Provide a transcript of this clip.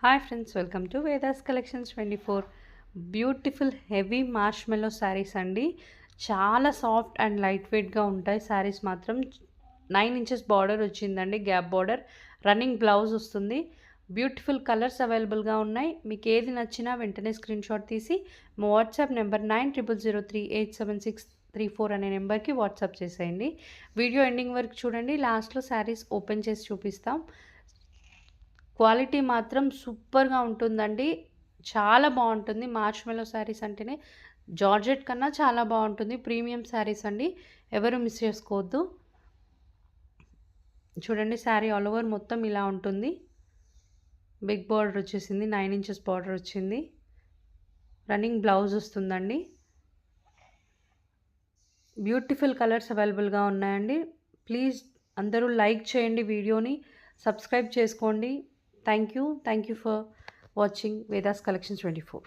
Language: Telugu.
Hi friends, welcome to Vedas collections 24. Beautiful heavy మార్ష్మెల్లో saris అండి. చాలా సాఫ్ట్ అండ్ లైట్ వెయిట్గా ఉంటాయి శారీస్ మాత్రం. 9 ఇంచెస్ బార్డర్ వచ్చిందండి, గ్యాప్ బార్డర్. రన్నింగ్ బ్లౌజ్ వస్తుంది. బ్యూటిఫుల్ కలర్స్ అవైలబుల్గా ఉన్నాయి. మీకు ఏది నచ్చినా వెంటనే స్క్రీన్ షాట్ తీసి మా వాట్సాప్ నెంబర్ 9003876334 అనే నెంబర్కి వాట్సాప్ చేసేయండి. వీడియో ఎండింగ్ వరకు చూడండి. లాస్ట్లో శారీస్ ఓపెన్ చేసి చూపిస్తాం. క్వాలిటీ మాత్రం సూపర్గా ఉంటుందండి. చాలా బాగుంటుంది. మార్ష్మెల్లో శారీస్ అంటేనే జార్జెట్ కన్నా చాలా బాగుంటుంది. ప్రీమియం శారీస్ అండి, ఎవరు మిస్ చేసుకోవద్దు. చూడండి, శారీ ఆల్ ఓవర్ మొత్తం ఇలా ఉంటుంది. బిగ్ బార్డర్ వచ్చేసింది, 9 ఇంచెస్ బార్డర్ వచ్చింది. రన్నింగ్ బ్లౌజ్ వస్తుందండి. బ్యూటిఫుల్ కలర్స్ అవైలబుల్గా ఉన్నాయండి. ప్లీజ్ అందరూ లైక్ చేయండి, వీడియోని సబ్స్క్రైబ్ చేసుకోండి. Thank you for watching Vedas Collections 24.